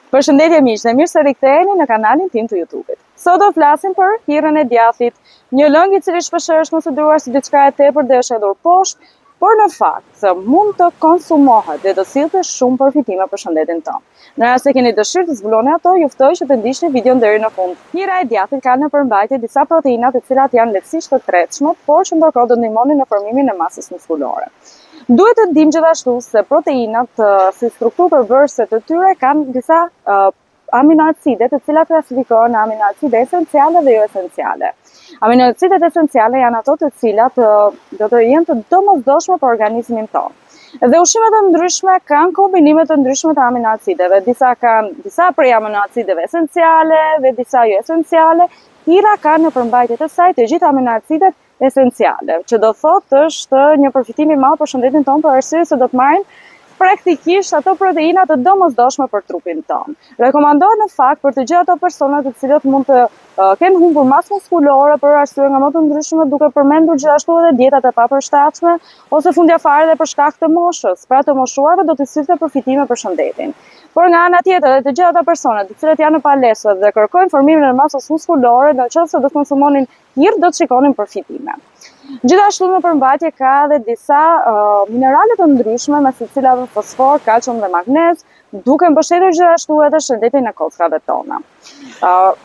Përshëndetje miq, dhe mirë se riktheheni në kanalin tim të YouTube-it. Sot do flasim për hirrën e djathit, një lëng I cili shpesh është konsideruar si diçka e tepërt dhe është hedhur poshtë, por në fakt mund të konsumohet dhe të sillte shumë përfitime për shëndetin tonë. Në rast se keni dëshirë të zbuloni ato, ju ftoj që të ndiqni videon deri në fund. Hira e djathit ka në përmbajtje disa proteina të cilat janë lehtësisht të tretshme, por që ndërkohë do ndihmonin në formimin e masës muskulore. Duhet të dimë gjithashtu se proteinat si strukturë përbërëse të tyre kanë disa aminoacide të cilat klasifikohen në aminoacide esenciale dhe jo esenciale. Aminoacidet esenciale janë ato të cilat do të jenë të domosdoshme për organizmin tonë. Dhe ushqimet e ndryshme kanë kombinime të ndryshme të aminoacideve. Disa kanë disa prej aminoacideve esenciale dhe disa jo esenciale. Hira ka në përmbajtje të saj të gjithë aminoacidet esenciale, që do thotë është një përfitim I madh për shëndetin tonë për arsye se do të marrin praktikisht ato proteina të domosdoshme për trupin tonë. Rekomandohet në fakt për të gjithë ato persona të cilët mund të kenë humbur masë muskulore për arsye nga më të ndryshme, duke përmendur gjithashtu edhe dietat e papërshtatshme ose fundjavare dhe për shkak të moshës. Pra të moshuarve do të sillte përfitime për shëndetin. Por nga ana tjetër, edhe të gjithë ata persona të cilët janë në palestra dhe kërkojnë formimin e masës muskulore, nëse do të konsumonin hirë, do të shikonin përfitime. Gjithashtu në përmbajtje ka edhe disa minerale të ndryshme, mes të cilave fosfor, kalcium dhe magnez, duke mbështetur gjithashtu edhe shëndetin e kockave tona.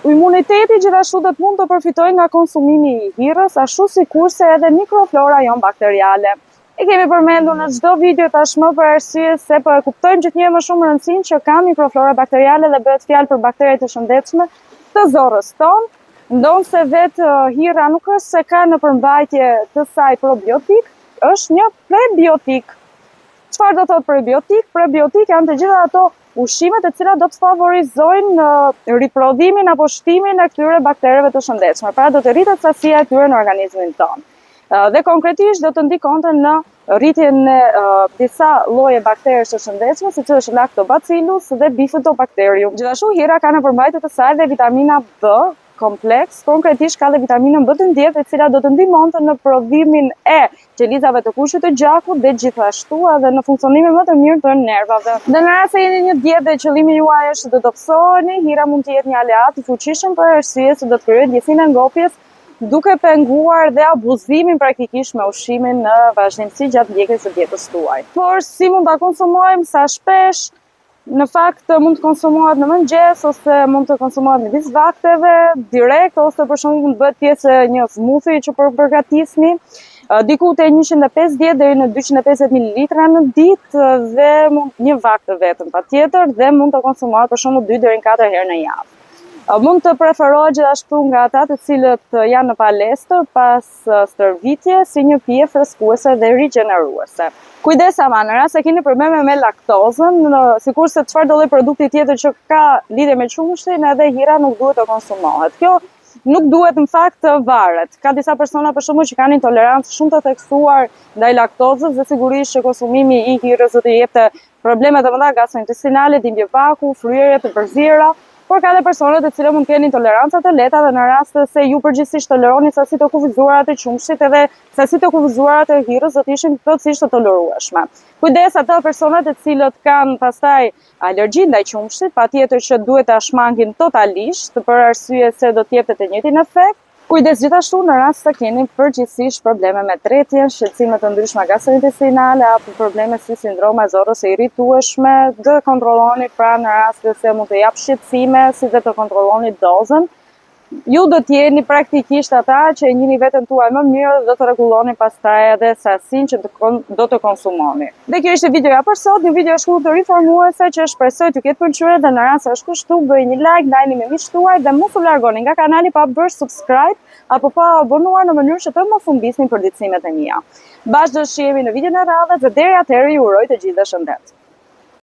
Imuniteti gjithashtu do të mund të përfitojë nga konsumimi I hirrës, ashtu sikurse edhe mikroflora jon bakteriale. E kemi përmendur në çdo video tashmë për arsye se po e kuptojmë gjithnjë më shumë rëndësinë që ka mikroflora bakteriale dhe bëhet fjalë për bakteri të shëndetshme të zorrës tonë. Ndonse vetë hirra nuk është se ka në përmbajtje të saj probiotik, është një prebiotik. Çfarë do thotë prebiotik? Prebiotik janë të gjitha ato ushqime të cilat do të favorizojnë riprodhimin apo shtimin e këtyre baktereve të shëndetshme. Pra do të rritet sasia e tyre në organizmin tonë. Dhe konkretisht do të ndikonte në rritjen e disa lloje bakterësh të shëndetshme, siç është Lactobacillus dhe Bifidobacterium. Gjithashtu hira ka në përmbajtje të saj dhe vitamina B kompleks, konkretisht ka dhe vitaminën B12 e cila do të ndihmonte në prodhimin e qelizave të kushtit të gjakut dhe gjithashtu edhe në funksionimin më të mirë të nervave. Dhe në rast se jeni një dietë dhe qëllimi juaj është të dobësoheni, hira mund të jetë një aleat I fuqishëm për arsye se do të krijojë ndjesinë e ngopjes, duke penguar dhe abuzimin praktikisht me ushqimin në vazhdimsi gjatë ndjekjes së dietës tuaj. Por si mund ta konsumojmë, sa shpesh? Në fakt mund të konsumohet në mëngjes ose mund të konsumohet midis vakteve, direkt ose për shembull mund të bëhet pjesë e një smoothie që përgatisni, diku te 150 deri në 250 ml në ditë dhe një vakt vetëm patjetër dhe mund të konsumohet për shembull 2 deri në 4 herë në javë. Mund të preferohet gjithashtu nga ata të cilët janë në palestër pas stërvitje si një pije freskuese dhe rigjeneruese. Kujdes ama, në rast se keni probleme me laktozën, sikurse çfarë do lloj produkti tjetër që ka lidhje me qumshtin, edhe hira nuk duhet të konsumohet. Kjo nuk duhet në fakt varet. Ka disa persona për shembull që kanë intolerancë shumë të theksuar ndaj laktozës dhe sigurisht që konsumimi I hirrës do të jepte probleme të mëdha gastrointestinale, dhimbje vaku, fryrje të përzira. Por ka dhe personat të cilët mund të kenë intoleranca të lehta dhe në rast se ju përgjithsisht toleroni sasi të kufizuara të qumshit edhe sasi të kufizuara të hirrës do të ishin plotësisht të tolerueshme. Kujdes ata personat të cilët kanë pastaj alergji ndaj qumshit, patjetër që duhet ta shmangin totalisht për arsye se do të jepte të njëjtin efekt. Kujdes gjithashtu në rast se keni përgjithsisht probleme me tretjen, shqetësime të ndryshme gastrointestinale apo probleme si sindroma e zorrës së irritueshme, do kontrolloni pra në rast se mund të jap shqetësime, si dhe të kontrolloni dozën. Ju do të jeni praktikisht ata që e njihni veten tuaj më mirë dhe do të rregulloni pastaj edhe sasinë që do të konsumoni. Dhe kjo ishte videoja për sot, një video shkurtër informuese që shpresoj t'ju ketë pëlqyer dhe në rast se është kështu bëjini një like, ndajini me miqtë tuaj dhe mos u largoni nga kanali pa bërë subscribe apo pa abonuar në mënyrë që të mos humbisni përditësimet e mia. Bashkë do shihemi në videon e radhës dhe deri atëherë ju uroj të gjithë shëndet.